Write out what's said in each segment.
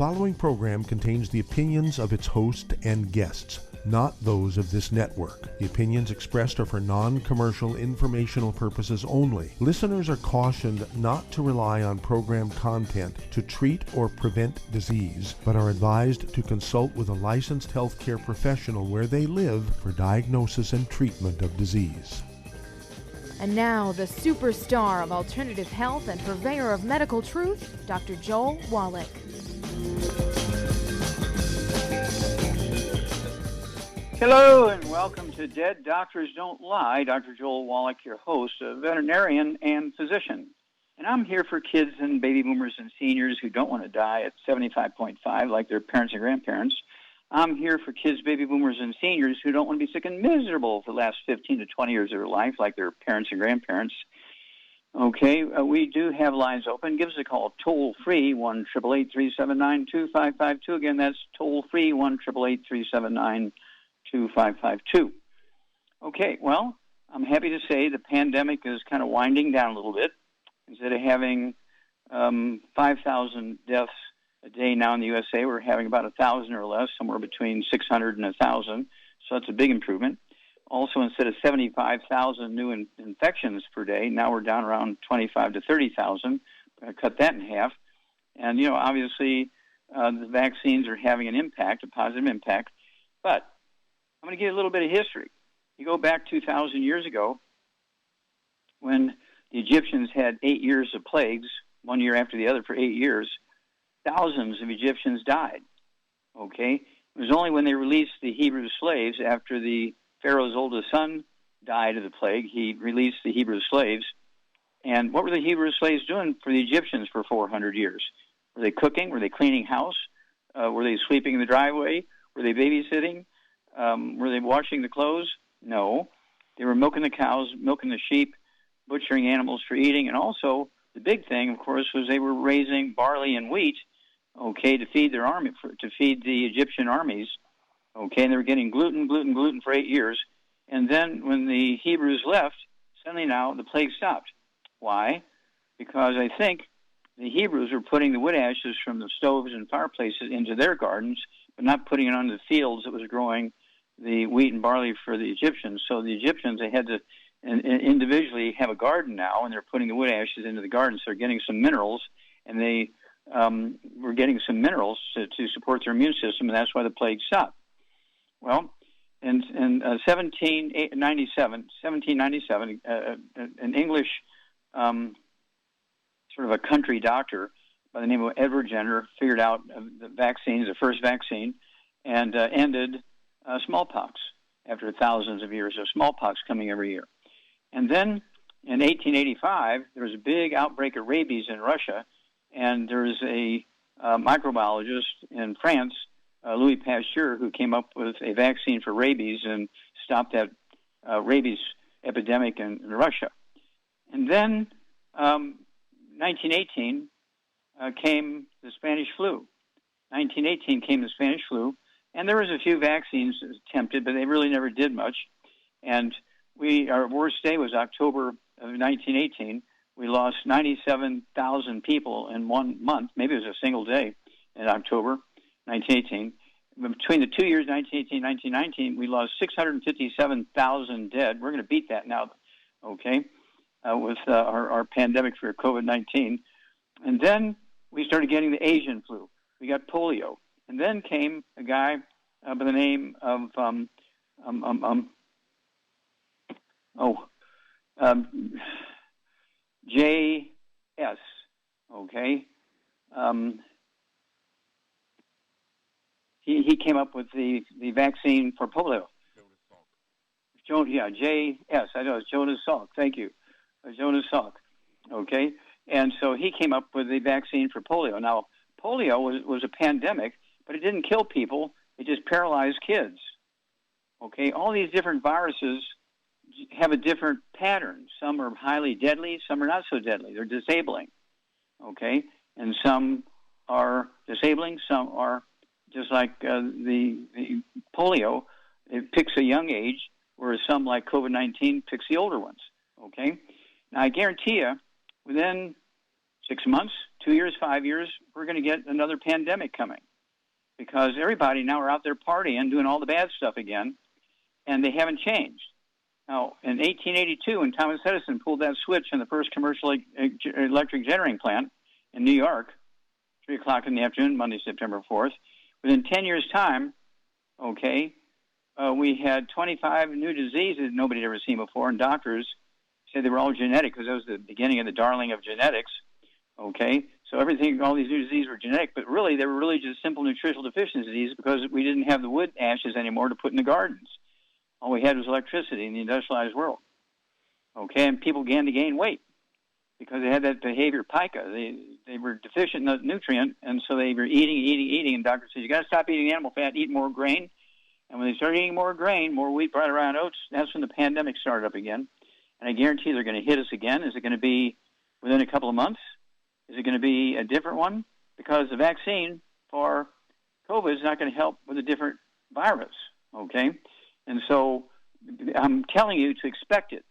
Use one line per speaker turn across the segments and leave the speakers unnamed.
following program contains the opinions of its host and guests, not those of this network. The opinions expressed are for non-commercial informational purposes only. Listeners are cautioned not to rely on program content to treat or prevent disease, but are advised to consult with a licensed healthcare professional where they live for diagnosis and treatment of disease.
And now, the superstar of alternative health and purveyor of medical truth, Dr. Joel Wallach.
Hello and welcome to Dead Doctors Don't Lie. Dr. Joel Wallach, your host, a veterinarian and physician. And I'm here for kids and baby boomers and seniors who don't want to die at 75.5 like their parents and grandparents. I'm here for kids, baby boomers, and seniors who don't want to be sick and miserable for the last 15 to 20 years of their life like their parents and grandparents. Okay, we do have lines open. Give us a call toll-free, 1-888-379-2552. Again, that's toll-free, 1-888-379-2552. Okay, well, I'm happy to say the pandemic is kind of winding down a little bit. Instead of having 5,000 deaths a day now in the USA, we're having about 1,000 or less, somewhere between 600 and 1,000. So that's a big improvement. Also, instead of 75,000 new infections per day, now we're down around 25 to 30,000. Cut that in half. And, you know, obviously the vaccines are having an impact, a positive impact. But I'm going to give you a little bit of history. You go back 2,000 years ago when the Egyptians had 8 years of plagues, one year after the other for 8 years. Thousands of Egyptians died, okay? It was only when they released the Hebrew slaves after the Pharaoh's oldest son died of the plague, he released the Hebrew slaves. And what were the Hebrew slaves doing for the Egyptians for 400 years? Were they cooking? Were they cleaning house? Were they sweeping in the driveway? Were they babysitting? Were they washing the clothes? No. They were milking the cows, milking the sheep, butchering animals for eating, and also the big thing, of course, was they were raising barley and wheat, okay, to feed their army, to feed the Egyptian armies, okay, and they were getting gluten for 8 years. And then when the Hebrews left, suddenly now the plague stopped. Why? Because I think the Hebrews were putting the wood ashes from the stoves and fireplaces into their gardens, but not putting it on the fields that was growing the wheat and barley for the Egyptians. So the Egyptians, they had to individually have a garden now, and they're putting the wood ashes into the garden, so they're getting some minerals, and they were getting some minerals to support their immune system, and that's why the plague stopped. Well, in 1797, an English sort of a country doctor by the name of Edward Jenner figured out the vaccines, the first vaccine, and ended smallpox after thousands of years of smallpox coming every year. And then in 1885, there was a big outbreak of rabies in Russia, and there was a microbiologist in France, Louis Pasteur, who came up with a vaccine for rabies and stopped that rabies epidemic in Russia. And then 1918 came the Spanish flu. 1918 came the Spanish flu, and there was a few vaccines attempted, but they really never did much. And our worst day was October of 1918. We lost 97,000 people in 1 month. Maybe it was a single day in October 1918. Between the 2 years, 1918 and 1919, we lost 657,000 dead. We're going to beat that now, okay, with our pandemic for COVID-19. And then we started getting the Asian flu. We got polio. And then came a guy by the name of J.S., okay? He came up with the vaccine for polio. J.S., I know, it's Jonas Salk, thank you. Jonas Salk, okay? And so he came up with the vaccine for polio. Now, polio was a pandemic, but it didn't kill people, it just paralyzed kids, okay? All these different viruses have a different pattern. Some are highly deadly, some are not so deadly. They're disabling, okay? And some are disabling, some are just like the polio. It picks a young age, whereas some, like COVID-19, picks the older ones, okay? Now, I guarantee you, within 6 months, 2 years, 5 years, we're going to get another pandemic coming because everybody now are out there partying, doing all the bad stuff again, and they haven't changed. Now, in 1882, when Thomas Edison pulled that switch in the first commercial electric generating plant in New York, 3 o'clock in the afternoon, Monday, September 4th, within 10 years' time, we had 25 new diseases nobody had ever seen before, and doctors said they were all genetic because that was the beginning of the darling of genetics. Okay, so everything, all these new diseases were genetic, but really they were really just simple nutritional deficiencies because we didn't have the wood ashes anymore to put in the gardens. All we had was electricity in the industrialized world. Okay, and people began to gain weight because they had that behavior pica. They were deficient in the nutrient, and so they were eating, and doctors said, you got to stop eating animal fat, eat more grain. And when they started eating more grain, more wheat, brought around oats, that's when the pandemic started up again. And I guarantee they're going to hit us again. Is it going to be within a couple of months? Is it going to be a different one? Because the vaccine for COVID is not going to help with a different virus, okay? And so I'm telling you to expect it.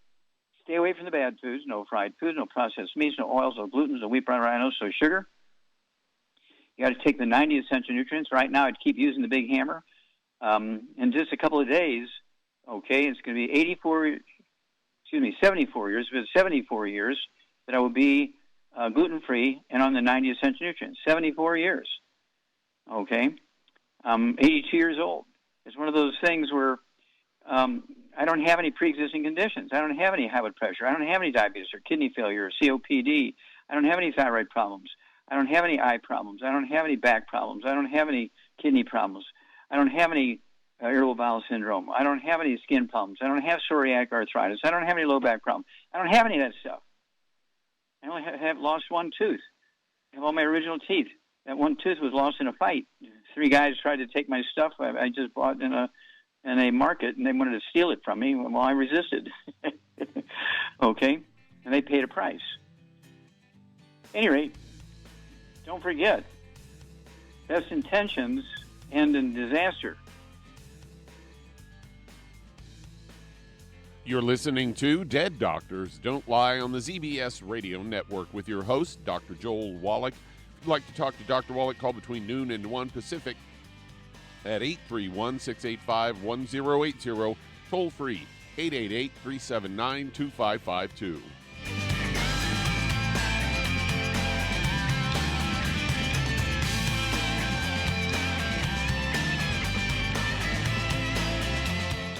Stay away from the bad foods, no fried foods, no processed meats, no oils, no gluten, no wheat, brown oats, no sugar. You got to take the 90 essential nutrients. Right now I'd keep using the big hammer. In just a couple of days, okay, it's going to be 74 years, but 74 years that I will be gluten-free and on the 90 essential nutrients. 74 years, okay? I'm 82 years old. It's one of those things where I don't have any pre-existing conditions. I don't have any high blood pressure. I don't have any diabetes or kidney failure or COPD. I don't have any thyroid problems. I don't have any eye problems. I don't have any back problems. I don't have any kidney problems. I don't have any irritable bowel syndrome. I don't have any skin problems. I don't have psoriatic arthritis. I don't have any low back problems. I don't have any of that stuff. I only have lost one tooth. I have all my original teeth. That one tooth was lost in a fight. 3 guys tried to take my stuff I just bought in a market, and they wanted to steal it from me. Well, I resisted. Okay? And they paid a price. At any rate, don't forget, best intentions end in disaster.
You're listening to Dead Doctors Don't Lie on the ZBS Radio Network with your host, Dr. Joel Wallach. If you'd like to talk to Dr. Wallach, call between noon and 1 Pacific at 831-685-1080, toll free 888-379-2552.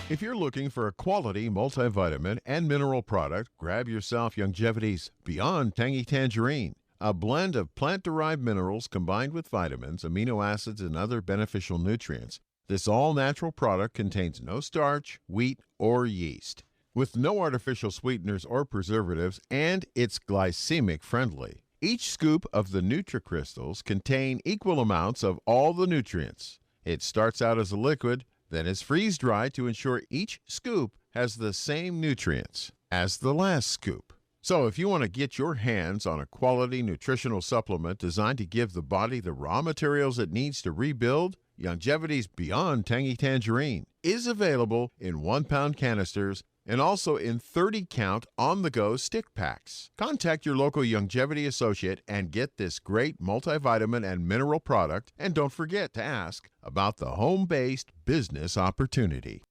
If you're looking for a quality multivitamin and mineral product, grab yourself Longevity's Beyond Tangy Tangerine, a blend of plant-derived minerals combined with vitamins, amino acids, and other beneficial nutrients. This all-natural product contains no starch, wheat, or yeast, with no artificial sweeteners or preservatives, and it's glycemic friendly. Each scoop of the NutriCrystals contain equal amounts of all the nutrients. It starts out as a liquid, then is freeze-dried to ensure each scoop has the same nutrients as the last scoop. So if you want to get your hands on a quality nutritional supplement designed to give the body the raw materials it needs to rebuild, Longevity's Beyond Tangy Tangerine is available in 1-pound canisters and also in 30-count on-the-go stick packs. Contact your local Longevity associate and get this great multivitamin and mineral product, and don't forget to ask about the home-based business opportunity.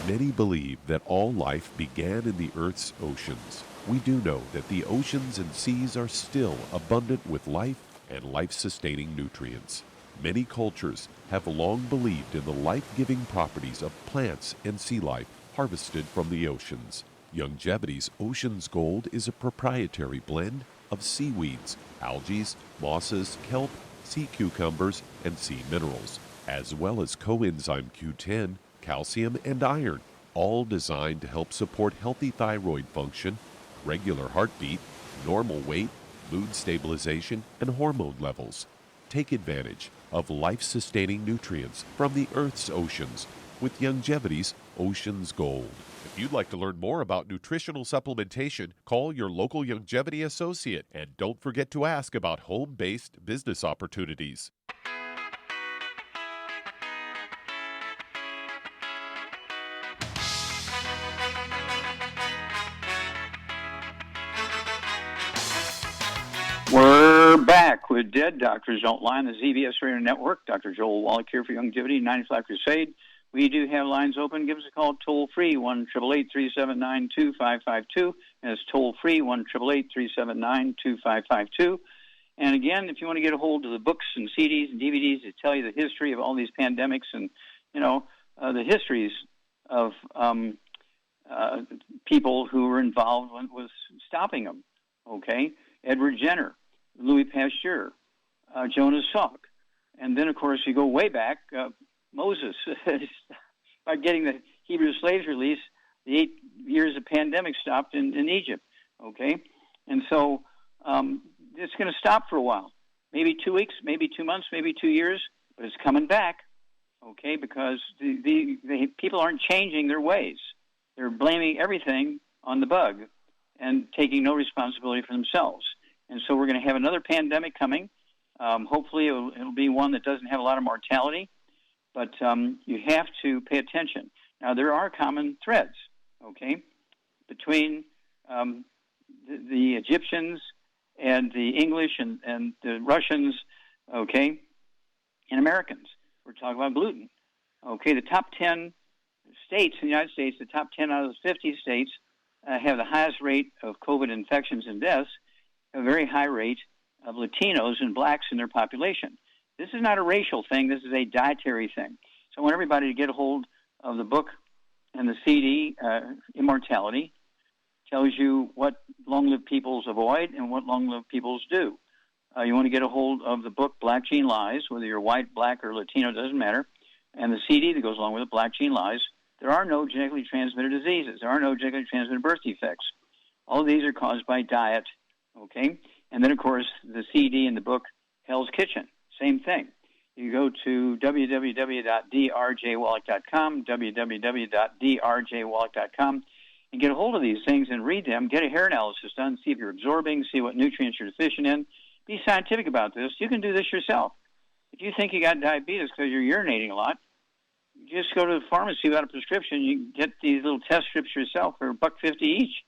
Many believe that all life began in the Earth's oceans. We do know that the oceans and seas are still abundant with life and life-sustaining nutrients. Many cultures have long believed in the life-giving properties of plants and sea life harvested from the oceans. Longevity's Ocean's Gold is a proprietary blend of seaweeds, algae, mosses, kelp, sea cucumbers, and sea minerals, as well as coenzyme Q10, calcium, and iron, all designed to help support healthy thyroid function, regular heartbeat, normal weight, mood stabilization, and hormone levels. Take advantage of life-sustaining nutrients from the Earth's oceans with Longevity's Ocean's Gold. If you'd like to learn more about nutritional supplementation, call your local Longevity associate, and don't forget to ask about home-based business opportunities.
with Dead Doctors Don't Lie on the ZBS Radio Network. Dr. Joel Wallach here for Longevity 95 Crusade. We do have lines open. Give us a call toll-free, 1-888-379-2552. And it's toll-free, 1-888-379-2552. And again, if you want to get a hold of the books and CDs and DVDs that tell you the history of all these pandemics and, the histories of people who were involved with stopping them, okay? Edward Jenner, Louis Pasteur, Jonas Salk. And then, of course, you go way back, Moses, by getting the Hebrew slaves released, the 8 years of pandemic stopped in Egypt, okay? And so it's going to stop for a while, maybe 2 weeks, maybe 2 months, maybe 2 years, but it's coming back, okay, because the people aren't changing their ways. They're blaming everything on the bug and taking no responsibility for themselves. And so we're going to have another pandemic coming. Hopefully it'll be one that doesn't have a lot of mortality, but you have to pay attention. Now, there are common threads, okay, between the Egyptians and the English and the Russians, okay, and Americans. We're talking about gluten. Okay, the top 10 states in the United States, the top 10 out of the 50 states have the highest rate of COVID infections and deaths, a very high rate of Latinos and blacks in their population. This is not a racial thing. This is a dietary thing. So I want everybody to get a hold of the book and the CD, Immortality. Tells you what long-lived peoples avoid and what long-lived peoples do. You want to get a hold of the book Black Gene Lies, whether you're white, black, or Latino, doesn't matter, and the CD that goes along with it, Black Gene Lies. There are no genetically transmitted diseases. There are no genetically transmitted birth defects. All of these are caused by diet, okay? And then, of course, the CD and the book Hell's Kitchen, same thing. You go to www.drjwallach.com, www.drjwallach.com, and get a hold of these things and read them. Get a hair analysis done, see if you're absorbing, see what nutrients you're deficient in. Be scientific about this. You can do this yourself. If you think you got diabetes because you're urinating a lot, just go to the pharmacy without a prescription. You can get these little test strips yourself for $1.50 each.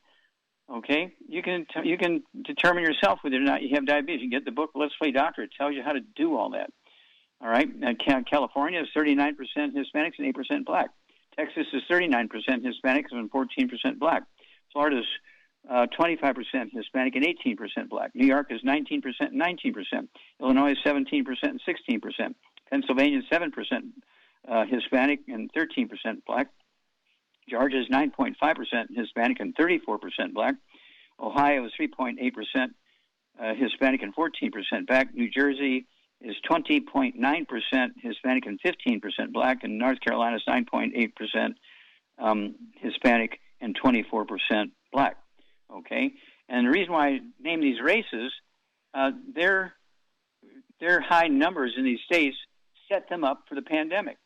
Okay, you can determine yourself whether or not you have diabetes. You get the book Let's Play Doctor. It tells you how to do all that. All right, California is 39% Hispanics and 8% black. Texas is 39% Hispanics and 14% black. Florida's 25% Hispanic and 18% black. New York is 19% and 19%. Illinois is 17% and 16%. Pennsylvania is 7% Hispanic and 13% black. Georgia is 9.5% Hispanic and 34% black. Ohio is 3.8% Hispanic and 14% black. New Jersey is 20.9% Hispanic and 15% black. And North Carolina is 9.8% Hispanic and 24% black. Okay? And the reason why I name these races, their high numbers in these states set them up for the pandemic.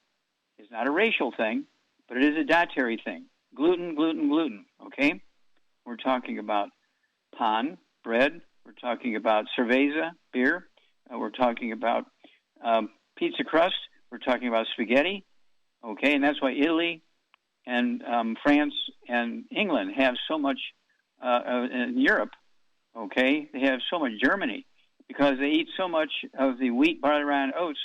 It's not a racial thing, but it is a dietary thing. Gluten, gluten, gluten, okay? We're talking about pan, bread. We're talking about cerveza, beer. We're talking about pizza crust. We're talking about spaghetti, okay? And that's why Italy and France and England have so much, in Europe, okay? They have so much Germany because they eat so much of the wheat, barley, rye, and oats.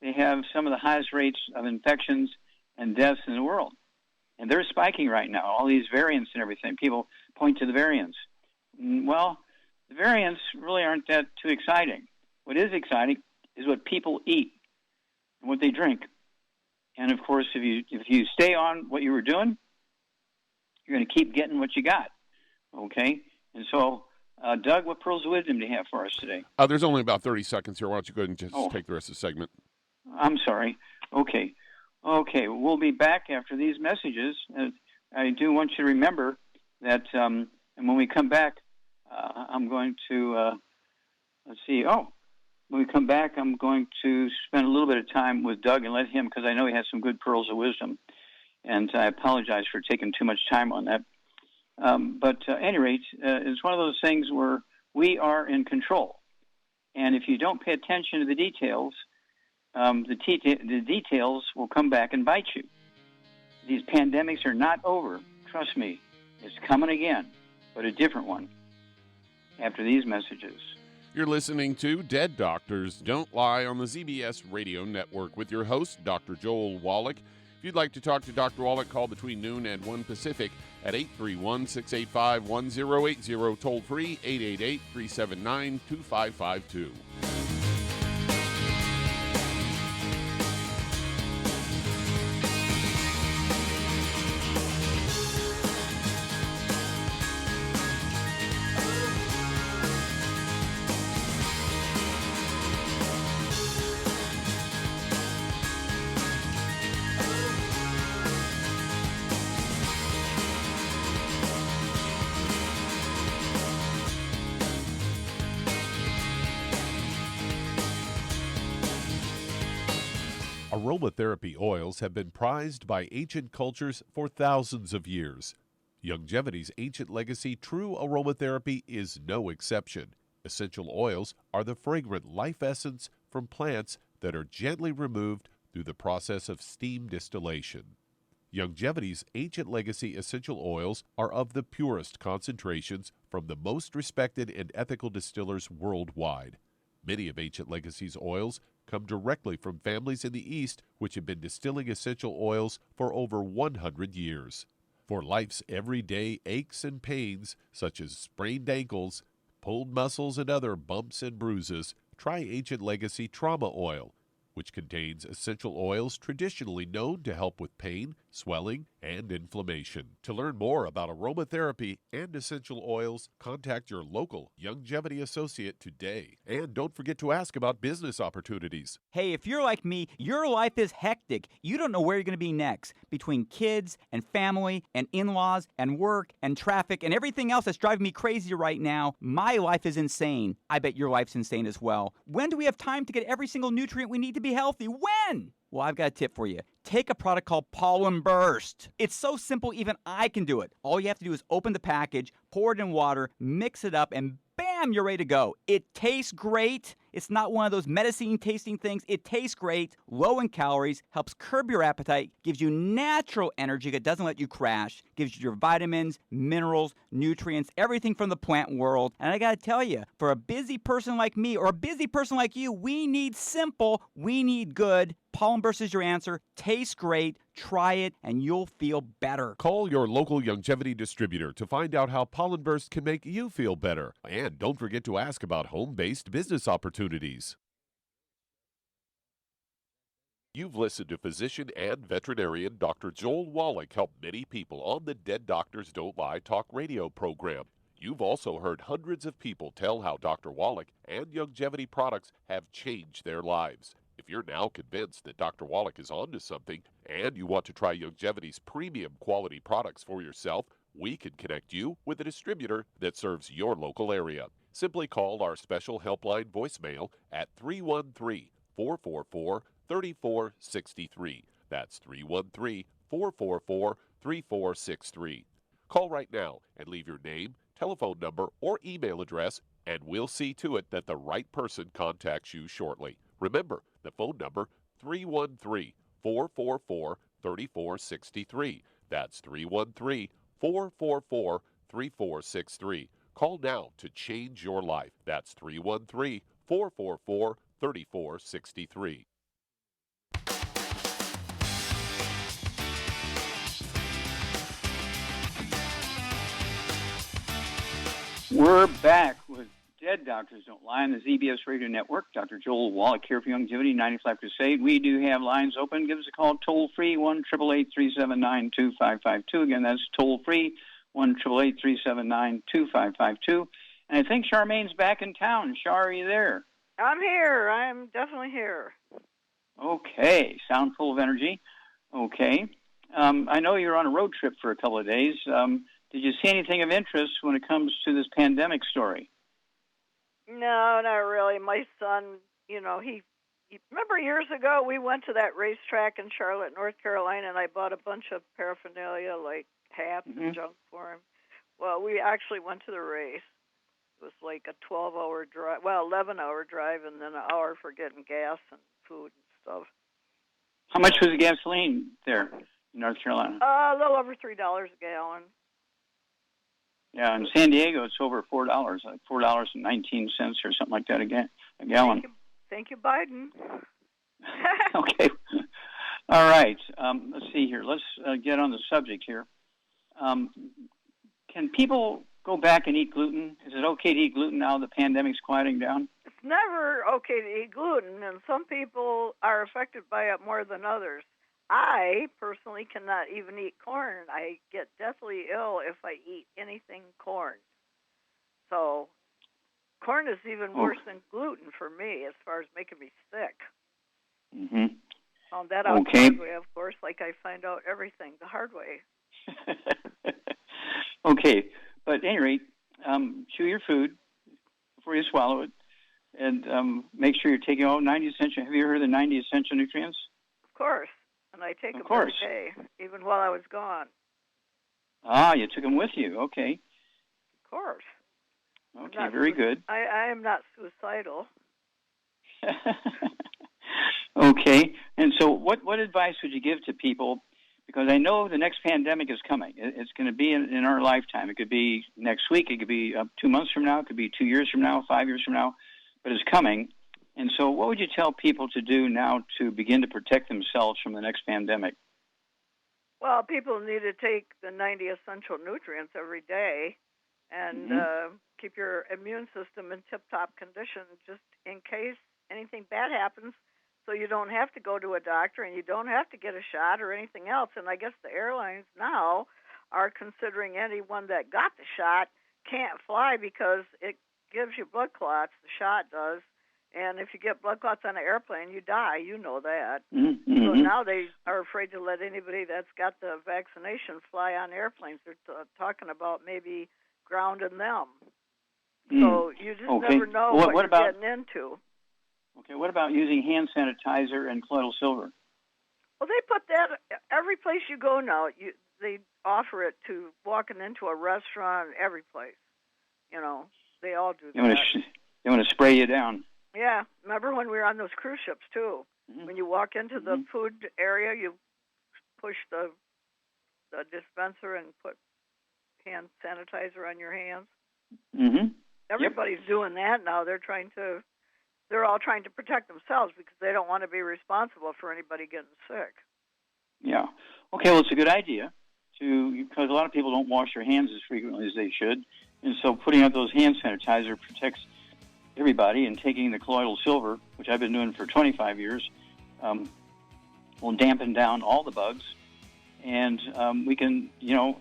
They have some of the highest rates of infections and deaths in the world. And they're spiking right now, all these variants and everything. People point to the variants. Well, the variants really aren't that too exciting. What is exciting is what people eat and what they drink. And, of course, if you stay on what you were doing, you're going to keep getting what you got, okay? And so, Doug, what pearls of wisdom do you have for us today?
There's only about 30 seconds here. Why don't you go ahead and just take the rest of the segment?
I'm sorry. Okay, we'll be back after these messages. I do want you to remember that, and when we come back, I'm going to, when we come back, I'm going to spend a little bit of time with Doug and let him, because I know he has some good pearls of wisdom, and I apologize for taking too much time on that. But at any rate, it's one of those things where we are in control. And if you don't pay attention to the details, the details will come back and bite you. These pandemics are not over. Trust me, it's coming again, but a different one after these messages.
You're listening to Dead Doctors Don't Lie on the ZBS Radio Network with your host, Dr. Joel Wallach. If you'd like to talk to Dr. Wallach, call between noon and 1 Pacific at 831-685-1080, toll free 888-379-2552.
Aromatherapy oils have been prized by ancient cultures for thousands of years. Longevity's ancient legacy, true aromatherapy, is no exception. Essential oils are the fragrant life essence from plants that are gently removed through the process of steam distillation. Longevity's ancient legacy essential oils are of the purest concentrations from the most respected and ethical distillers worldwide. Many of Ancient Legacy's oils come directly from families in the East which have been distilling essential oils for over 100 years. For life's everyday aches and pains, such as sprained ankles, pulled muscles, and other bumps and bruises, try Ancient Legacy Trauma Oil, which contains essential oils traditionally known to help with pain, swelling, and inflammation. To learn more about aromatherapy and essential oils, contact your local Longevity associate today. And don't forget to ask about business opportunities.
Hey, if you're like me, your life is hectic. You don't know where you're going to be next. Between kids and family and in-laws and work and traffic and everything else that's driving me crazy right now, my life is insane. I bet your life's insane as well. When do we have time to get every single nutrient we need to be healthy? When? Well, I've got a tip for you. Take a product called Pollen Burst. It's so simple, even I can do it. All you have to do is open the package, pour it in water, mix it up, and bam, you're ready to go. It tastes great. It's not one of those medicine-tasting things. It tastes great, low in calories, helps curb your appetite, gives you natural energy that doesn't let you crash, gives you your vitamins, minerals, nutrients, everything from the plant world. And I got to tell you, for a busy person like me or a busy person like you, we need simple, we need good. Pollen Burst is your answer. Tastes great. Try it, and you'll feel better.
Call your local Longevity distributor to find out how Pollen Burst can make you feel better. And don't forget to ask about home-based business opportunities. You've listened to physician and veterinarian Dr. Joel Wallach help many people on the Dead Doctors Don't Lie talk radio program. You've also heard hundreds of people tell how Dr. Wallach and Longevity products have changed their lives. If you're now convinced that Dr. Wallach is onto something and you want to try Longevity's premium quality products for yourself, we can connect you with a distributor that serves your local area. Simply call our special helpline voicemail at 313-444-3463. That's 313-444-3463. Call right now and leave your name, telephone number, or email address, and we'll see to it that the right person contacts you shortly. Remember, the phone number, 313-444-3463. That's 313-444-3463. Call now to change your life. That's 313-444-3463.
We're back with Dead Doctors Don't Lie on the ZBS Radio Network. Dr. Joel Wallach here for Longevity 95 Crusade. We do have lines open. Give us a call toll-free, 1-888-379-2552. Again, that's toll-free, 1-888-379-2552. And I think Charmaine's back in town. Char, are you there?
I'm here. I'm definitely here.
Okay. Sound full of energy. Okay. I know you're on a road trip for a couple of days. Did you see anything of interest when it comes to this pandemic story?
No, not really. My son, he remember years ago we went to that racetrack in Charlotte, North Carolina, and I bought a bunch of paraphernalia like hats and junk for him. Well, we actually went to the race. It was like a 12-hour drive, 11-hour drive, and then an hour for getting gas and food and stuff.
How much was the gasoline there in North Carolina?
A little over $3 a gallon.
Yeah, in San Diego, it's over $4, like $4.19 or something like that a gallon.
Thank you, Biden.
Okay. All right. Let's see here. Let's get on the subject here. Can people go back and eat gluten? Is it okay to eat gluten now the pandemic's quieting down?
It's never okay to eat gluten, and some people are affected by it more than others. I personally cannot even eat corn. I get deathly ill if I eat anything corn. So corn is even worse than gluten for me as far as making me sick.
Mm-hmm.
Found that out the hard way, of course, like I find out everything the hard way.
Okay, but at any rate, chew your food before you swallow it, and make sure you're taking all 90 essential. Have you heard of the 90 essential nutrients?
Of course, and I take them every day, even while I was gone.
Ah, you took them with you. Okay.
Of course.
Okay, very good.
I am not suicidal.
Okay, and so what advice would you give to people? Because I know the next pandemic is coming. It's going to be in our lifetime. It could be next week. It could be 2 months from now. It could be 2 years from now, 5 years from now. But it's coming. And so what would you tell people to do now to begin to protect themselves from the next pandemic?
Well, people need to take the 90 essential nutrients every day and keep your immune system in tip-top condition just in case anything bad happens, so you don't have to go to a doctor and you don't have to get a shot or anything else. And I guess the airlines now are considering anyone that got the shot can't fly because it gives you blood clots, the shot does. And if you get blood clots on an airplane, you die. You know that.
Mm-hmm.
So now they are afraid to let anybody that's got the vaccination fly on airplanes. They're talking about maybe grounding them. So you just never know what you're getting into.
Okay, what about using hand sanitizer and colloidal silver?
Well, they put that every place you go now. They offer it to walking into a restaurant, every place. You know, they all do that.
They want to spray you down.
Yeah, remember when we were on those cruise ships, too?
Mm-hmm.
When you walk into the food area, you push the dispenser and put hand sanitizer on your hands.
Mm-hmm.
Everybody's doing that now. They're all trying to protect themselves because they don't want to be responsible for anybody getting sick.
Yeah. Okay, well, it's a good idea because a lot of people don't wash their hands as frequently as they should. And so putting out those hand sanitizer protects everybody, and taking the colloidal silver, which I've been doing for 25 years, will dampen down all the bugs. And we can,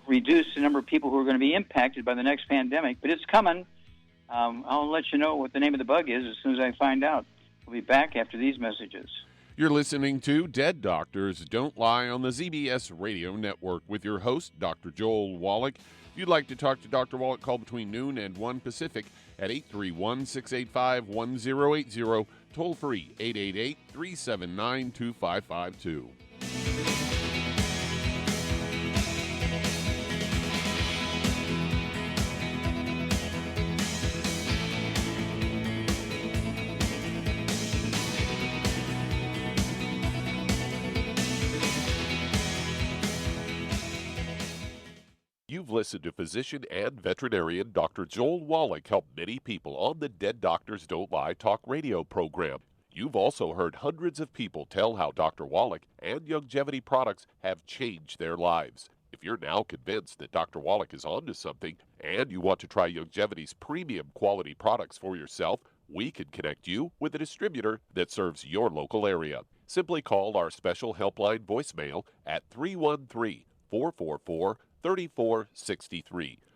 reduce the number of people who are going to be impacted by the next pandemic. But it's coming. I'll let you know what the name of the bug is as soon as I find out. We'll be back after these messages.
You're listening to Dead Doctors Don't Lie on the ZBS Radio Network with your host, Dr. Joel Wallach. If you'd like to talk to Dr. Wallach, call between noon and 1 Pacific at 831-685-1080, toll free 888-379-2552.
You've listened to physician and veterinarian Dr. Joel Wallach help many people on the Dead Doctors Don't Lie talk radio program. You've also heard hundreds of people tell how Dr. Wallach and Youngevity products have changed their lives. If you're now convinced that Dr. Wallach is onto something and you want to try Youngevity's premium quality products for yourself, we can connect you with a distributor that serves your local area. Simply call our special helpline voicemail at 313-444-3463.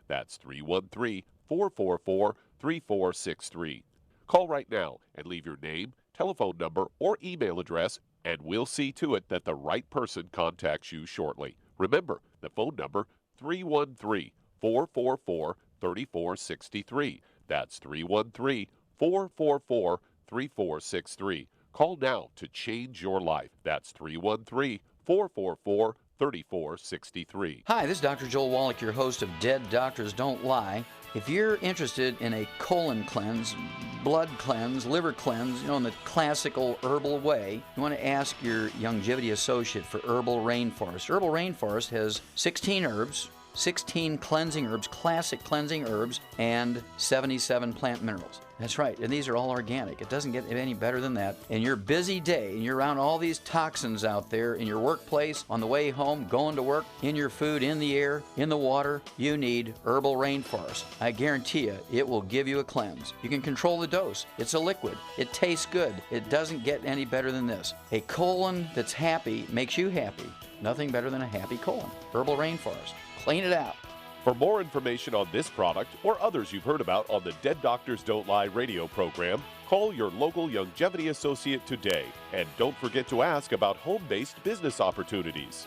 That's 313-444-3463. Call right now and leave your name, telephone number, or email address, and we'll see to it that the right person contacts you shortly. Remember, the phone number, 313-444-3463. That's 313-444-3463. Call now to change your life. That's 313-444-3463.
Hi, this is Dr. Joel Wallach, your host of Dead Doctors Don't Lie. If you're interested in a colon cleanse, blood cleanse, liver cleanse, in the classical herbal way, you want to ask your Youngevity associate for Herbal Rainforest. Herbal Rainforest has 16 herbs, 16 cleansing herbs, classic cleansing herbs, and 77 plant minerals. That's right, and these are all organic. It doesn't get any better than that. In your busy day, and you're around all these toxins out there in your workplace, on the way home, going to work, in your food, in the air, in the water, you need Herbal Rainforest. I guarantee you, it will give you a cleanse. You can control the dose. It's a liquid. It tastes good. It doesn't get any better than this. A colon that's happy makes you happy. Nothing better than a happy colon. Herbal Rainforest. Clean it out.
For more information on this product or others you've heard about on the Dead Doctors Don't Lie radio program, call your local longevity associate today. And don't forget to ask about home-based business opportunities.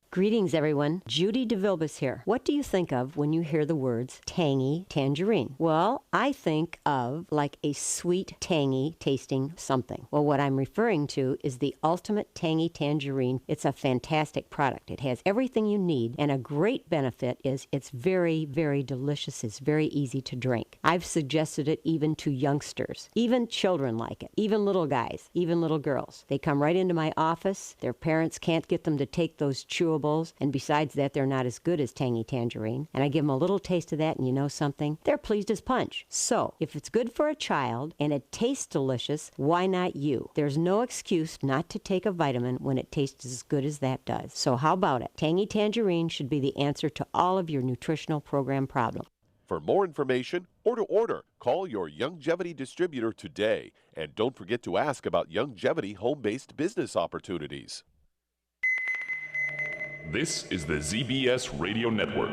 Greetings, everyone. Judy DeVilbus here. What do you think of when you hear the words tangy tangerine? Well, I think of like a sweet, tangy tasting something. Well, what I'm referring to is the Ultimate Tangy Tangerine. It's a fantastic product. It has everything you need, and a great benefit is it's very, very delicious. It's very easy to drink. I've suggested it even to youngsters. Even children like it. Even little guys. Even little girls. They come right into my office. Their parents can't get them to take those chewables, and besides that, they're not as good as Tangy Tangerine. And I give them a little taste of that, and you know something? They're pleased as punch. So, if it's good for a child and it tastes delicious, why not you? There's no excuse not to take a vitamin when it tastes as good as that does. So how about it? Tangy Tangerine should be the answer to all of your nutritional program problems.
For more information or to order, call your Youngevity distributor today. And don't forget to ask about Youngevity home-based business opportunities.
This is the ZBS Radio Network.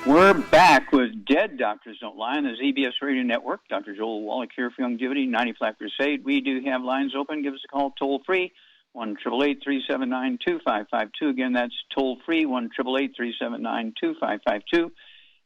We're back with Dead Doctors Don't Lie on the ZBS Radio Network. Dr. Joel Wallach here for Youngevity, 90 Flat Crusade. We do have lines open. Give us a call toll-free, 1-888-379-2552. Again, that's toll-free, 1-888-379-2552.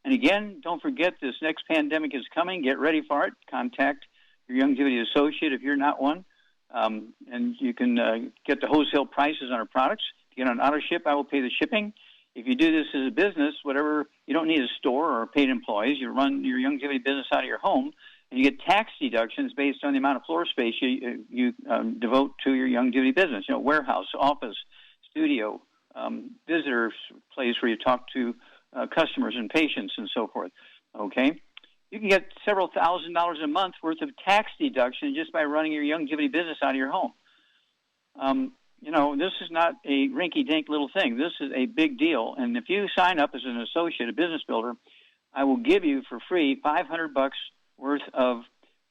And again, don't forget this next pandemic is coming. Get ready for it. Contact your Youngevity associate if you're not one. And you can get the wholesale prices on our products. To get on auto ship, I will pay the shipping. If you do this as a business, whatever, you don't need a store or paid employees. You run your Youngevity business out of your home, and you get tax deductions based on the amount of floor space you devote to your Youngevity business. You know, warehouse, office, studio, visitor place where you talk to customers and patients and so forth. Okay, you can get several $1,000s a month worth of tax deduction just by running your Youngevity business out of your home. You know, this is not a rinky-dink little thing. This is a big deal. And if you sign up as an associate, a business builder, I will give you for free $500 worth of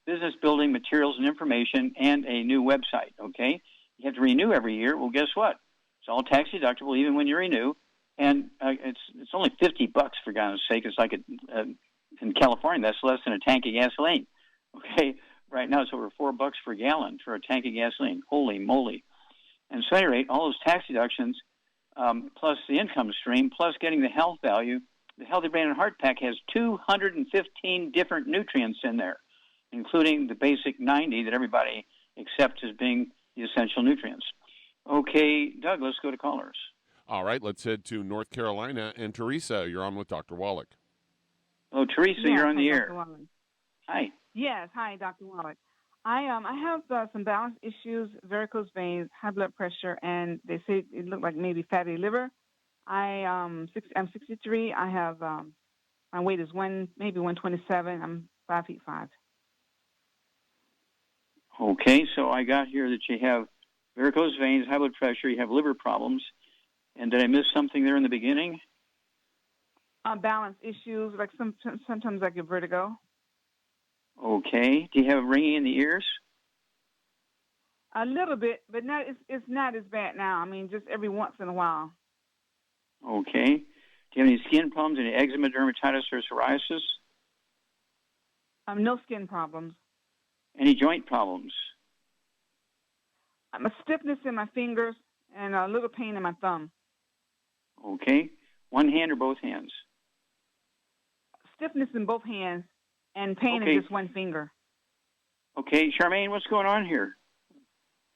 business building materials and information and a new website, okay? You have to renew every year. Well, guess what? It's all tax deductible even when you renew. And it's only $50, for God's sake. It's like in California, that's less than a tank of gasoline, okay? Right now it's over $4 per gallon for a tank of gasoline. Holy moly. And so at any rate, all those tax deductions, plus the income stream, plus getting the health value, the Healthy Brain and Heart Pack has 215 different nutrients in there, including the basic 90 that everybody accepts as being the essential nutrients. Okay, Doug, let's go to callers.
All right, let's head to North Carolina. And Teresa, you're on with Dr. Wallach.
Oh, Teresa,
yes,
you're on the air.
Dr. Wallach.
Hi.
Yes, hi, Dr. Wallach. I have some balance issues, varicose veins, high blood pressure, and they say it looked like maybe fatty liver. I'm 63. I have my weight is maybe 127. I'm 5'5".
Okay, so I got here that you have varicose veins, high blood pressure, you have liver problems, and did I miss something there in the beginning?
Balance issues, like sometimes I get vertigo.
Okay. Do you have ringing in the ears?
A little bit, but it's not as bad now. I mean, just every once in a while.
Okay. Do you have any skin problems, any eczema, dermatitis, or psoriasis?
No skin problems.
Any joint problems?
A stiffness in my fingers and a little pain in my thumb.
Okay. One hand or both hands?
Stiffness in both hands and pain in just one finger.
Okay. Charmaine, what's going on here?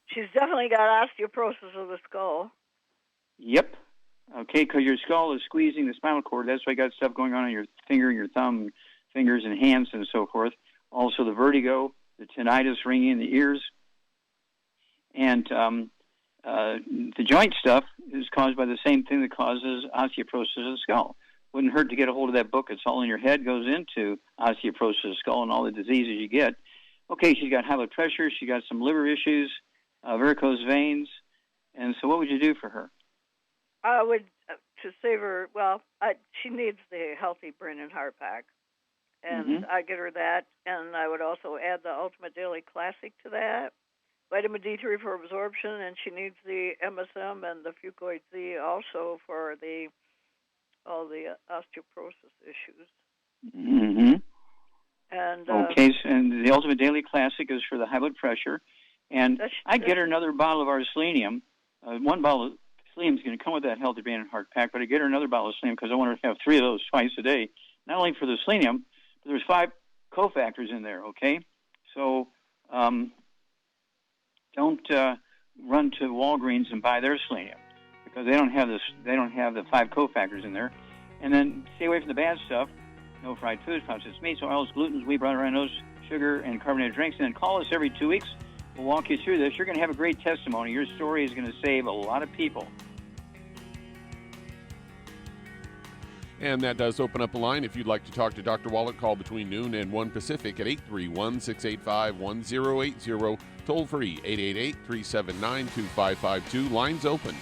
She's definitely got osteoporosis of the skull.
Yep. Okay, because your skull is squeezing the spinal cord. That's why you got stuff going on your finger, your thumb, fingers and hands and so forth. Also the vertigo, the tinnitus, ringing in the ears. And the joint stuff is caused by the same thing that causes osteoporosis of the skull. Wouldn't hurt to get a hold of that book. It's All in Your Head, goes into osteoporosis of the skull and all the diseases you get. Okay, she's got high blood pressure. She got some liver issues, varicose veins. And so what would you do for her?
I would, to save her, she needs the Healthy Brain and Heart Pack. And I'd get her that. And I would also add the Ultimate Daily Classic to that. Vitamin D3 for absorption, and she needs the MSM and the Fucoid Z also for all the osteoporosis issues. And
okay, and the Ultimate Daily Classic is for the high blood pressure. And I'd get her another bottle of our selenium. One bottle of selenium is going to come with that Healthy Brain and Heart Pack, but I'd get her another bottle of selenium because I want her to have 3 of those twice a day, not only for the selenium, but there's 5 cofactors in there, okay? So don't run to Walgreens and buy their selenium because they don't have this. They don't have the 5 cofactors in there. And then stay away from the bad stuff. No fried foods, processed meats, oils, glutens, wheat, brown rhinos, sugar, and carbonated drinks. And then call us every 2 weeks. We'll walk you through this. You're going to have a great testimony. Your story is going to save a lot of people.
And that does open up a line. If you'd like to talk to Dr. Wallach, call between noon and 1 Pacific at 831-685-1080. Toll free, 888-379-2552. Lines open.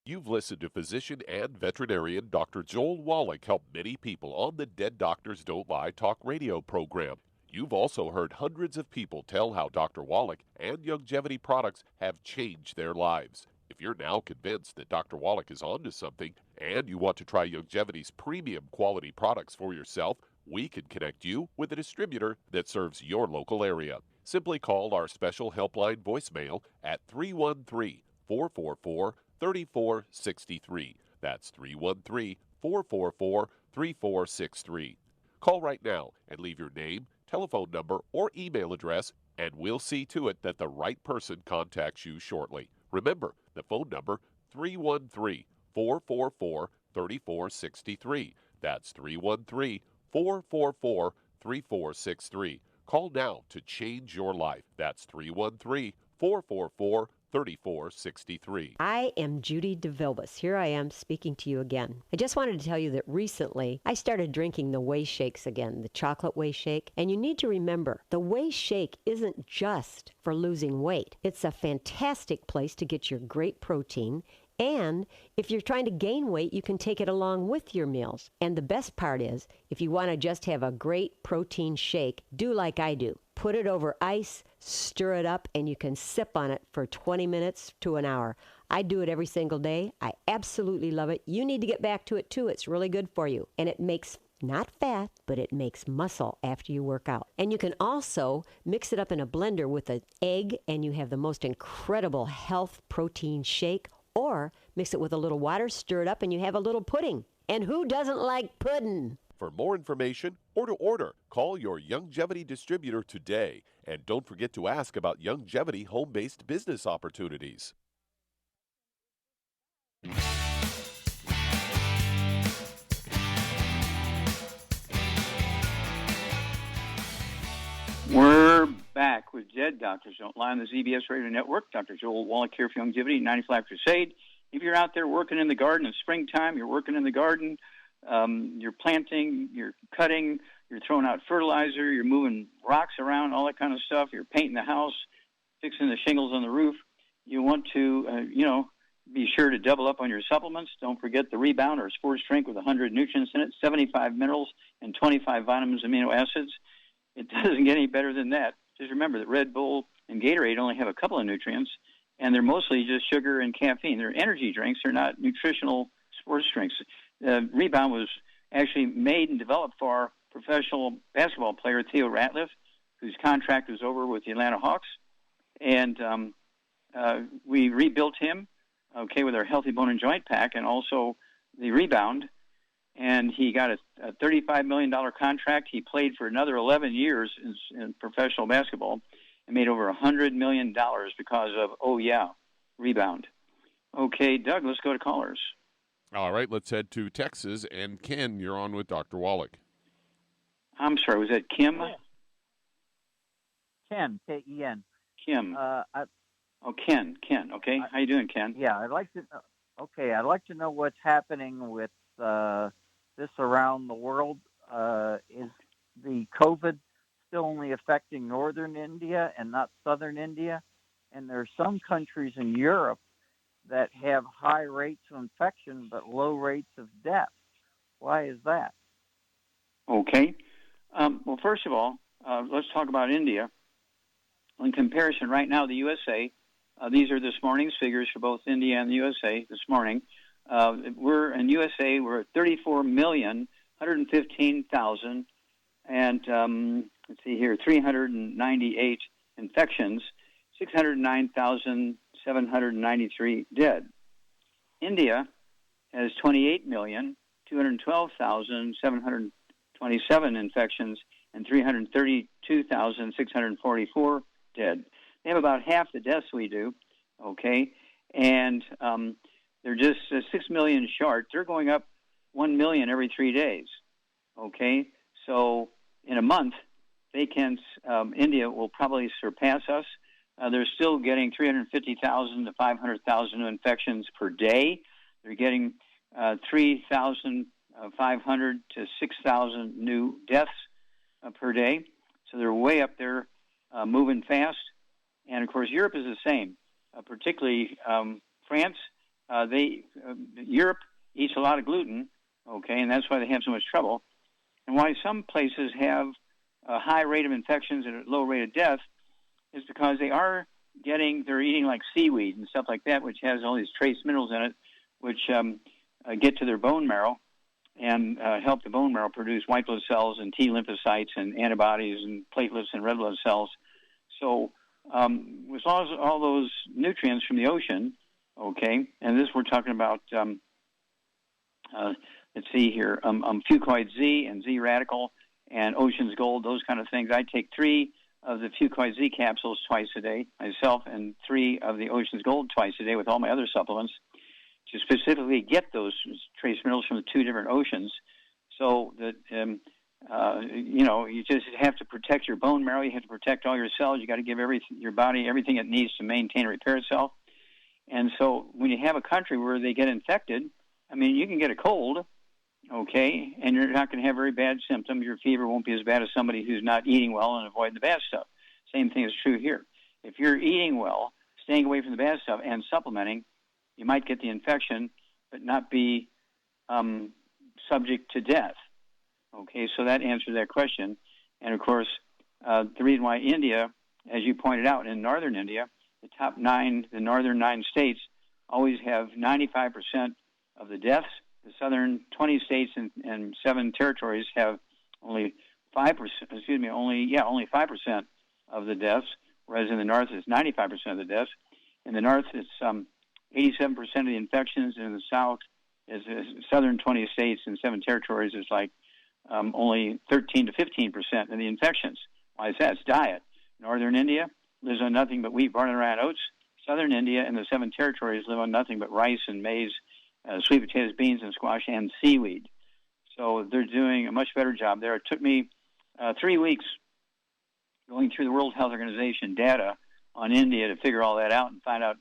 You've listened to physician and veterinarian Dr. Joel Wallach help many people on the Dead Doctors Don't Lie talk radio program. You've also heard hundreds of people tell how Dr. Wallach and Youngevity products have changed their lives. If you're now convinced that Dr. Wallach is onto something and you want to try Youngevity's premium quality products for yourself, we can connect you with a distributor that serves your local area. Simply call our special helpline voicemail at 313-444-3463. That's 313-444-3463. Call right now and leave your name, telephone number, or email address, and we'll see to it that the right person contacts you shortly. Remember, the phone number, 313-444-3463. That's 313-444-3463. Call now to change your life. That's 313-444-3463. 3463.
I am Judy DeVilbus. Here I am speaking to you again. I just wanted to tell you that recently I started drinking the Whey Shakes again, the chocolate Whey Shake. And you need to remember, the Whey Shake isn't just for losing weight. It's a fantastic place to get your great protein. And if you're trying to gain weight, you can take it along with your meals. And the best part is, if you want to just have a great protein shake, do like I do. Put it over ice, stir it up, and you can sip on it for 20 minutes to an hour. I do it every single day. I absolutely love it. You need to get back to it too. It's really good for you. And it makes not fat, but it makes muscle after you work out. And you can also mix it up in a blender with an egg, and you have the most incredible health protein shake. Or mix it with a little water, stir it up, and you have a little pudding. And who doesn't like pudding?
For more information or to order, call your Youngevity distributor today. And don't forget to ask about Youngevity home-based business opportunities.
We're back with Dead Doctors Don't Lie on the ZBS Radio Network. Dr. Joel Wallach here for Youngevity, 95 Crusade. If you're out there working in the garden in springtime, you're working in the garden, you're planting, you're cutting, you're throwing out fertilizer, you're moving rocks around, all that kind of stuff, you're painting the house, fixing the shingles on the roof, you want to, be sure to double up on your supplements. Don't forget the Rebound or Sports Drink with 100 nutrients in it, 75 minerals, and 25 vitamins and amino acids. It doesn't get any better than that. Just remember that Red Bull and Gatorade only have a couple of nutrients, and they're mostly just sugar and caffeine. They're energy drinks. They're not nutritional sports drinks. Rebound was actually made and developed for our professional basketball player, Theo Ratliff, whose contract was over with the Atlanta Hawks. And we rebuilt him, with our Healthy Bone and Joint Pack and also the Rebound. and he got a $35 million contract. He played for another 11 years in professional basketball and made over $100 million because of, rebound. Okay, Doug, let's go to callers.
All right, let's head to Texas. And Ken, you're on with Dr. Wallach.
I'm sorry, was that Kim?
Ken, K-E-N.
Kim. Ken. Okay, how you doing, Ken?
Yeah, I'd like to know what's happening with this around the world. Is the COVID still only affecting northern India and not southern India? And there are some countries in Europe that have high rates of infection but low rates of death. Why is that?
Okay. Well, first of all, let's talk about India. In comparison, right now, the USA, these are this morning's figures for both India and the USA this morning. We're at 34,115,000, and let's see here, 398 infections, 609,793 dead. India has 28,212,727 infections and 332,644 dead. They have about half the deaths we do, okay? And they're just 6 million short. They're going up 1 million every 3 days, okay? So in a month, they can. India will probably surpass us. They're still getting 350,000 to 500,000 new infections per day. They're getting 3,500 to 6,000 new deaths per day. So they're way up there, moving fast. And, of course, Europe is the same, particularly France. Europe eats a lot of gluten, okay, and that's why they have so much trouble. And why some places have a high rate of infections and a low rate of death is because they're eating like seaweed and stuff like that, which has all these trace minerals in it, which get to their bone marrow and help the bone marrow produce white blood cells and T lymphocytes and antibodies and platelets and red blood cells. So with all those nutrients from the ocean, okay, and this we're talking about, let's see here, fucoid Z and Z radical and Ocean's Gold, those kind of things. I take 3 of the fucoid Z capsules twice a day myself and 3 of the Ocean's Gold twice a day with all my other supplements to specifically get those trace minerals from the 2 different oceans, so that you just have to protect your bone marrow. You have to protect all your cells. You got to give your body everything it needs to maintain and repair itself. And so when you have a country where they get infected, I mean, you can get a cold, okay, and you're not going to have very bad symptoms. Your fever won't be as bad as somebody who's not eating well and avoiding the bad stuff. Same thing is true here. If you're eating well, staying away from the bad stuff, and supplementing, you might get the infection but not be subject to death. Okay, so that answers that question. And, of course, the reason why India, as you pointed out, in northern India, the top 9, the northern 9 states, always have 95% of the deaths. The southern 20 states and 7 territories have only 5%, only 5% of the deaths, whereas in the north it's 95% of the deaths. In the north it's 87% of the infections, and in the south is southern 20 states and 7 territories is like only 13 to 15% of the infections. Why is that? It's diet. Northern India lives on nothing but wheat, barley, rye, and oats. Southern India and the 7 territories live on nothing but rice and maize, sweet potatoes, beans, and squash, and seaweed. So they're doing a much better job there. It took me 3 weeks going through the World Health Organization data on India to figure all that out and find out,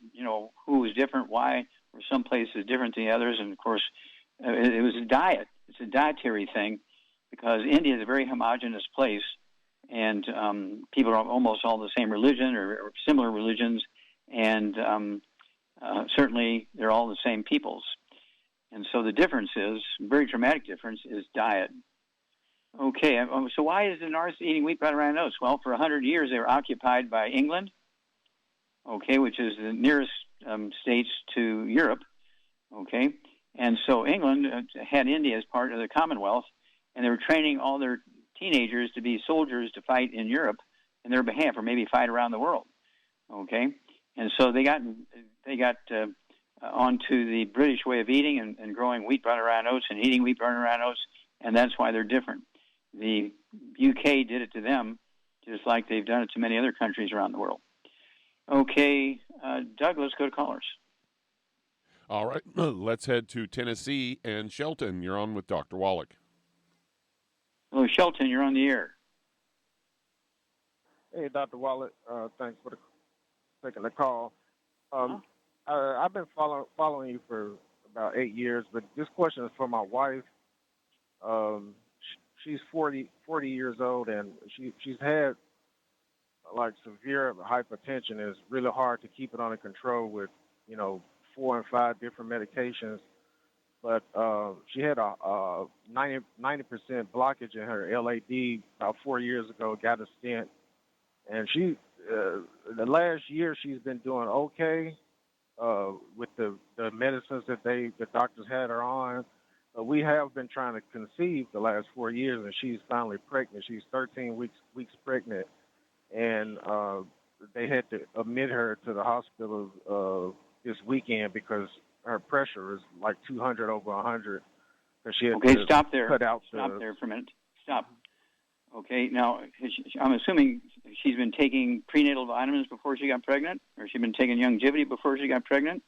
who was different, why were some places different than the others. And, of course, it was a diet. It's a dietary thing because India is a very homogeneous place, and people are almost all the same religion or similar religions, and certainly they're all the same peoples. And so the difference is, very dramatic difference, is diet. Okay, so why is the North eating wheat, barley, rye, and oats? Well, for 100 years they were occupied by England, okay, which is the nearest states to Europe, okay? And so England had India as part of the Commonwealth, and they were training all their teenagers to be soldiers to fight in Europe in their behalf, or maybe fight around the world, okay? And so they got onto the British way of eating and growing wheat, brown, and rye oats and eating wheat, brown, and rye oats, and that's why they're different. The UK did it to them, just like they've done it to many other countries around the world. Okay, Doug, let's go to callers.
All right, let's head to Tennessee. And Shelton, you're on with Dr. Wallach.
Hello, Shelton, you're on the air.
Hey, Dr. Wallach, thanks for taking the call. I've been following you for about 8 years, but this question is for my wife. She's 40 years old, and she's had like severe hypertension. It's really hard to keep it under control with 4 and 5 different medications. But she had a 90% blockage in her LAD about 4 years ago. Got a stent, and she the last year she's been doing okay with the medicines that the doctors had her on. We have been trying to conceive the last 4 years, and she's finally pregnant. She's 13 weeks pregnant, and they had to admit her to the hospital this weekend because her pressure is like 200 over 100. She had
okay,
to
stop there.
Cut out
stop there for a minute. Stop. Okay, now I'm assuming she's been taking prenatal vitamins before she got pregnant, or she's been taking longevity before she got pregnant.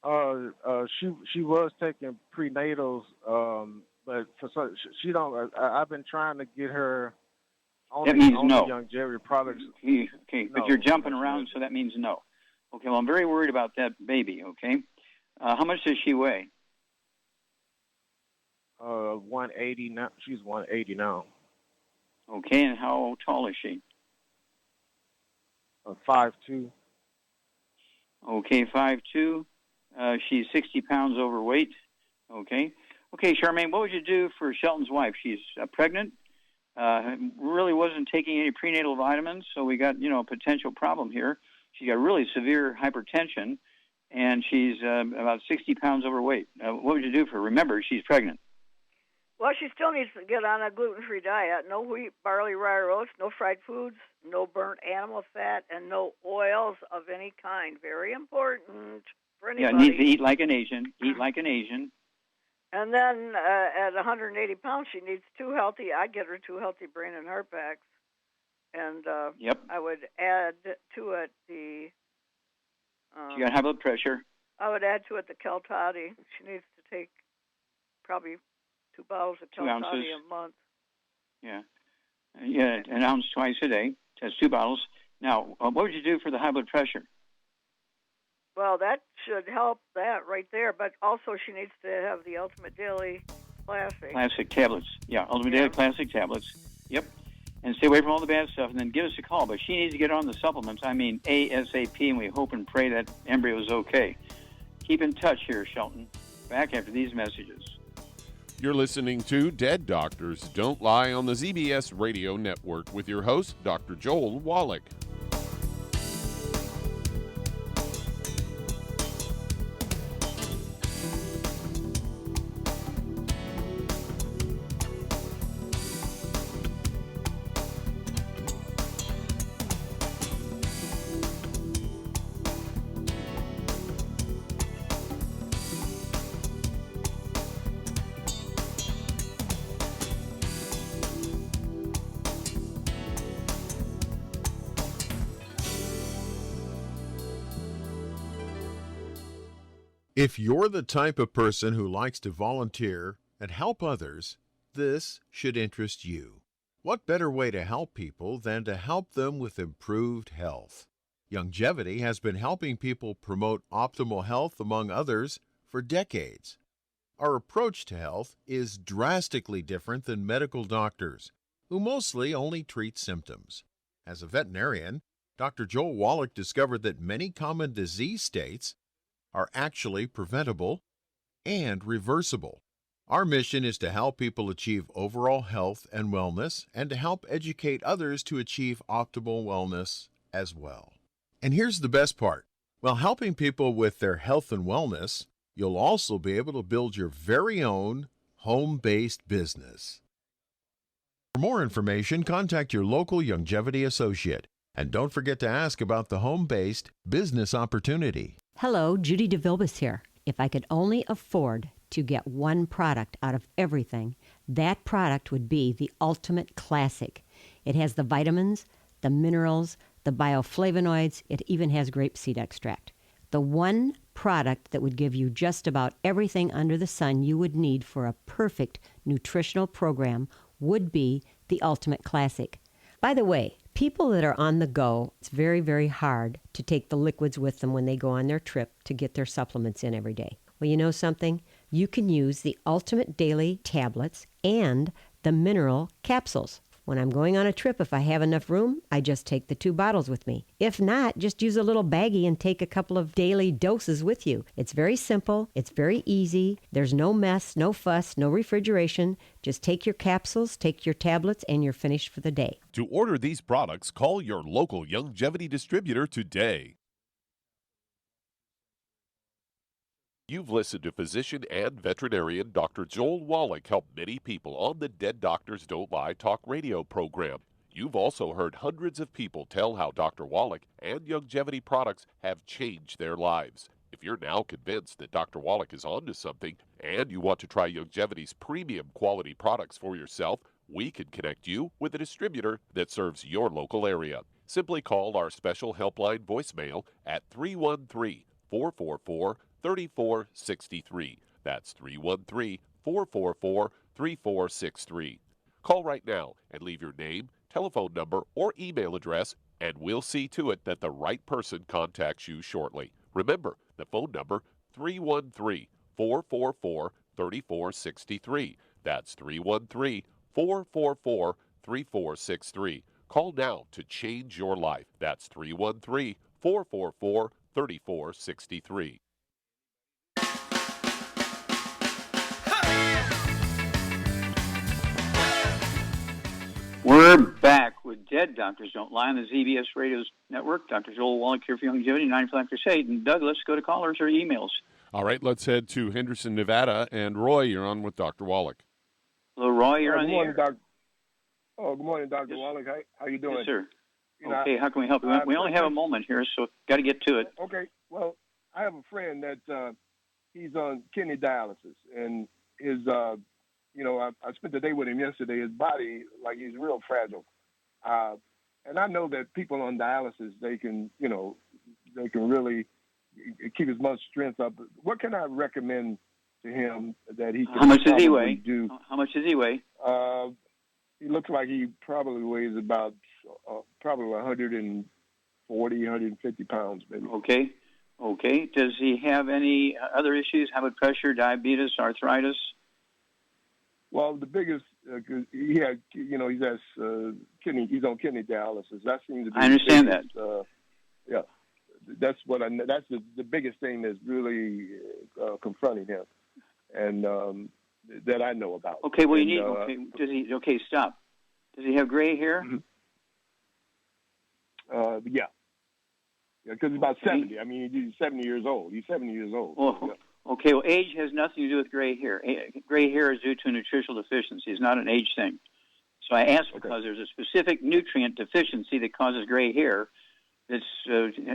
She was taking prenatals, but she don't. I've been trying to get her on
that means no
longevity products.
Okay,
no,
but you're jumping around, so that means no. Okay, well I'm very worried about that baby. Okay, how much does she weigh?
180 now. She's 180 now.
Okay, and how tall is she?
5'2".
Okay, 5'2". She's 60 pounds overweight. Okay, Charmaine, what would you do for Shelton's wife? She's pregnant. Really wasn't taking any prenatal vitamins, so we got a potential problem here. She got really severe hypertension, and she's about 60 pounds overweight. What would you do for her? Remember, she's pregnant.
Well, she still needs to get on a gluten-free diet. No wheat, barley, rye, or oats, no fried foods, no burnt animal fat, and no oils of any kind. Very important for anybody.
Yeah, needs to eat like an Asian. Eat like an Asian.
And then at 180 pounds, she needs I'd get her 2 healthy brain and heart packs. And
yep.
I would add to it the...
she got high blood pressure.
I would add to it the Keltati. She needs to take probably 2 bottles of Keltati a month.
Yeah. An ounce twice a day. That's 2 bottles. Now, what would you do for the high blood pressure?
Well, that should help that right there. But also she needs to have the Ultimate Daily Classic.
Classic tablets. Yeah, Ultimate Daily Classic tablets. Yep. And stay away from all the bad stuff, and then give us a call. But she needs to get on the supplements. I mean, ASAP, and we hope and pray that embryo is okay. Keep in touch here, Shelton. Back after these messages.
You're listening to Dead Doctors Don't Lie on the ZBS Radio Network with your host, Dr. Joel Wallach.
If you're the type of person who likes to volunteer and help others, this should interest you. What better way to help people than to help them with improved health? Longevity has been helping people promote optimal health among others for decades. Our approach to health is drastically different than medical doctors, who mostly only treat symptoms. As a veterinarian, Dr. Joel Wallach discovered that many common disease states are actually preventable and reversible. Our mission is to help people achieve overall health and wellness and to help educate others to achieve optimal wellness as well. And here's the best part. While helping people with their health and wellness, you'll also be able to build your very own home-based business. For more information, contact your local longevity associate.
And don't forget to ask about the home-based business opportunity.
Hello, Judy DeVilbus here. If I could only afford to get one product out of everything, that product would be the Ultimate Classic. It has the vitamins, the minerals, the bioflavonoids. It even has grapeseed extract. The one product that would give you just about everything under the sun you would need for a perfect nutritional program would be the Ultimate Classic. By the way, people that are on the go, it's very, very hard to take the liquids with them when they go on their trip to get their supplements in every day. Well, you know something? You can use the Ultimate Daily tablets and the mineral capsules. When I'm going on a trip, if I have enough room, I just take the 2 bottles with me. If not, just use a little baggie and take a couple of daily doses with you. It's very simple. It's very easy. There's no mess, no fuss, no refrigeration. Just take your capsules, take your tablets, and you're finished for the day.
To order these products, call your local Youngevity distributor today. You've listened to physician and veterinarian Dr. Joel Wallach help many people on the Dead Doctors Don't Lie talk radio program. You've also heard hundreds of people tell how Dr. Wallach and Youngevity products have changed their lives. If you're now convinced that Dr. Wallach is onto something and you want to try Youngevity's premium quality products for yourself, we can connect you with a distributor that serves your local area. Simply call our special helpline voicemail at 313-444-3463. That's 313-444-3463. Call right now and leave your name, telephone number, or email address, and we'll see to it that the right person contacts you shortly. Remember, the phone number, 313-444-3463. That's 313-444-3463. Call now to change your life. That's 313-444-3463.
We're back with Dead Doctors Don't Lie on the ZBS Radio Network. Dr. Joel Wallach here for Youngevity, 95 Crusade. And Doug, let's go to callers or emails.
All right, let's head to Henderson, Nevada. And Roy, you're on with Dr. Wallach.
Hello, Roy, you're on the air.
Good morning, Dr. Wallach. How you doing?
Yes, sir. Okay, how can we help you? We only have a moment here, so got to get to it.
Okay, well, I have a friend that he's on kidney dialysis, and his, I spent the day with him yesterday. His body, like, he's real fragile. And I know that people on dialysis, they can really keep as much strength up. What can I recommend to him that he can
How much does he weigh?
do?
How much does he weigh?
He looks like he probably weighs about probably 140, 150 pounds, maybe.
Okay. Does he have any other issues? High blood pressure, diabetes, arthritis?
Well, the biggest, he had, he's on kidney dialysis. That seems to be.
I understand
that. Yeah, that's what I. That's the biggest thing that's really confronting him, and that I know about.
Okay, well, Does he? Okay, stop. Does he have gray hair?
Mm-hmm. Yeah, because he's about 70. I mean, he's 70 years old. He's 70 years old.
Oh,
yeah.
Okay, well, age has nothing to do with gray hair. Gray hair is due to nutritional deficiency. It's not an age thing. So I asked because there's a specific nutrient deficiency that causes gray hair that's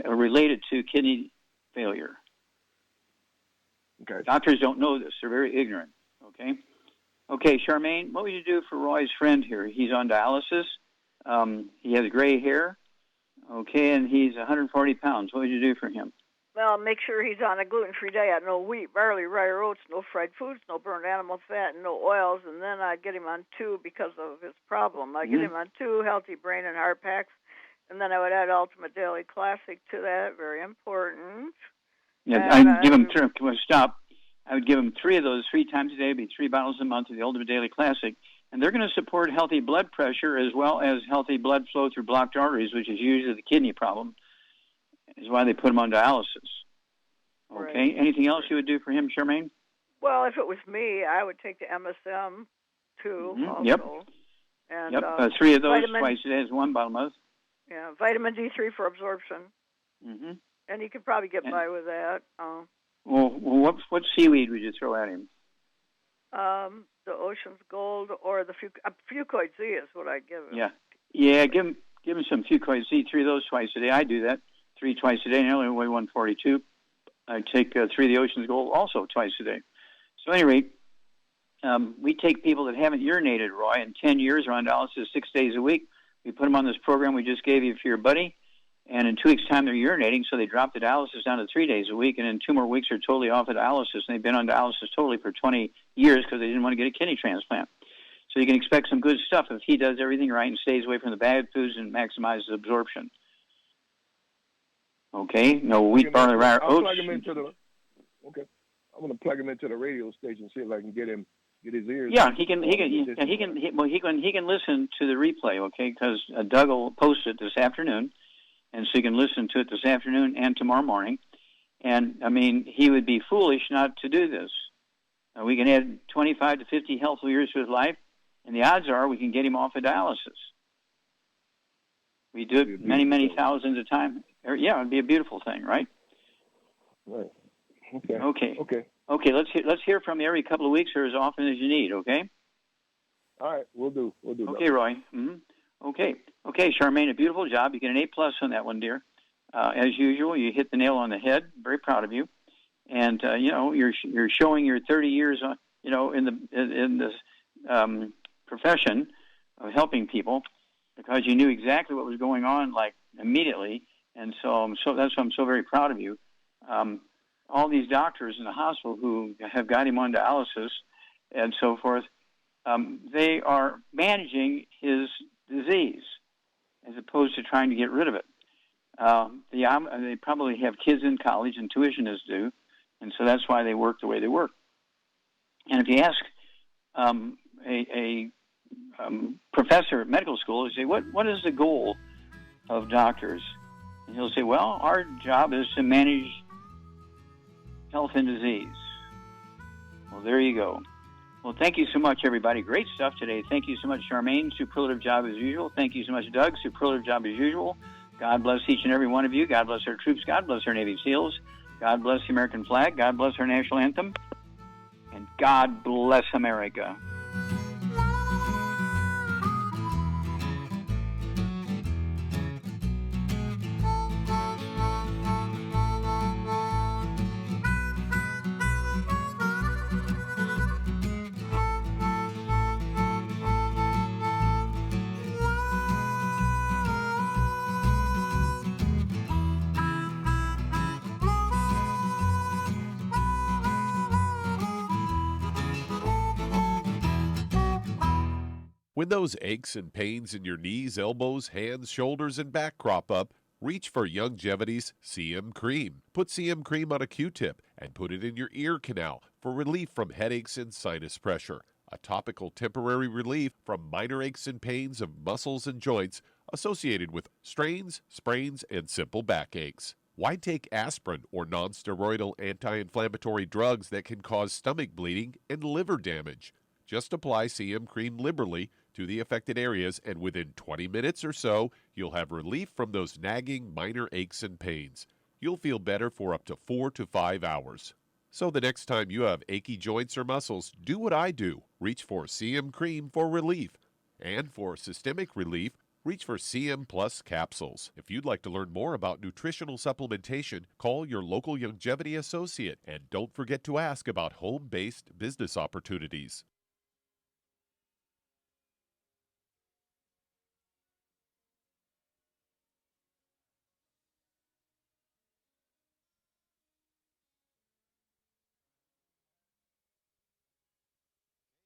related to kidney failure.
Okay.
Doctors don't know this. They're very ignorant. Okay, Charmaine, what would you do for Roy's friend here? He's on dialysis. He has gray hair. Okay, and he's 140 pounds. What would you do for him?
Well, make sure he's on a gluten-free diet. No wheat, barley, rye, or oats, no fried foods, no burned animal fat, and no oils. And then I'd get him on 2 because of his problem. I'd get him on 2 healthy brain and heart packs. And then I would add Ultimate Daily Classic to that. Very important.
Yeah, I'd give him, stop. I would give him 3 of those 3 times a day. It'd be 3 bottles a month of the Ultimate Daily Classic. And they're going to support healthy blood pressure as well as healthy blood flow through blocked arteries, which is usually the kidney problem. Is why they put him on dialysis. Okay. Right. Anything else you would do for him, Charmaine?
Well, if it was me, I would take the MSM too. Also.
Yep.
And,
3 of those twice a day is 1 bottle a month.
Yeah, vitamin D3 for absorption.
Mm-hmm.
And you could probably get by with that.
Well, what seaweed would you throw at him?
The Ocean's Gold or the Fucoid Z is what I'd give him.
Yeah. Give him give him some few quite eat 3 of those twice a day. I do that 3 twice a day, and I only weigh 142. I take 3 of the Ocean's Gold also twice a day. So at any rate, we take people that haven't urinated, Roy, in 10 years are on dialysis 6 days a week. We put them on this program we just gave you for your buddy, and in 2 weeks' time they're urinating, so they drop the dialysis down to 3 days a week, and in 2 more weeks they're totally off of dialysis, and they've been on dialysis totally for 20 years because they didn't want to get a kidney transplant. So you can expect some good stuff if he does everything right and stays away from the bad foods and maximizes absorption. Okay, no wheat, barley, rye, oats.
Plug him into the. Okay, I'm going to plug him into the radio station, see if I can get his ears.
Yeah, he can listen to the replay. Okay, because Doug will post it this afternoon, and so you can listen to it this afternoon and tomorrow morning. And I mean, he would be foolish not to do this. We can add 25 to 50 healthful years to his life, and the odds are we can get him off of dialysis. We do it many, many thousands of times. Yeah, it'd be a beautiful thing, right?
Right. Okay.
Okay.
Okay.
Okay. Let's hear from you every couple of weeks or as often as you need. Okay.
All right. We'll do.
Okay, Roy. Mm-hmm. Okay. Okay, Charmaine, a beautiful job. You get an A+ on that one, dear. As usual, you hit the nail on the head. Very proud of you. And you're showing your 30 years, in this profession of helping people, because you knew exactly what was going on, like immediately. And so that's why I'm so very proud of you. All these doctors in the hospital who have got him on dialysis and so forth, they are managing his disease as opposed to trying to get rid of it. They probably have kids in college and tuition is due, and so that's why they work the way they work. And if you ask a professor at medical school, you say, what is the goal of doctors? And he'll say, well, our job is to manage health and disease. Well, there you go. Well, thank you so much, everybody. Great stuff today. Thank you so much, Charmaine. Superlative job as usual. Thank you so much, Doug. Superlative job as usual. God bless each and every one of you. God bless our troops. God bless our Navy SEALs. God bless the American flag. God bless our national anthem. And God bless America.
When those aches and pains in your knees, elbows, hands, shoulders, and back crop up, reach for Youngevity's CM Cream. Put CM Cream on a Q-tip and put it in your ear canal for relief from headaches and sinus pressure. A topical temporary relief from minor aches and pains of muscles and joints associated with strains, sprains, and simple backaches. Why take aspirin or non-steroidal anti-inflammatory drugs that can cause stomach bleeding and liver damage? Just apply CM Cream liberally to the affected areas, and within 20 minutes or so, you'll have relief from those nagging minor aches and pains. You'll feel better for up to 4 to 5 hours. So the next time you have achy joints or muscles, do what I do. Reach for CM Cream for relief. And for systemic relief, reach for CM Plus capsules. If you'd like to learn more about nutritional supplementation, call your local Youngevity associate, and don't forget to ask about home-based business opportunities.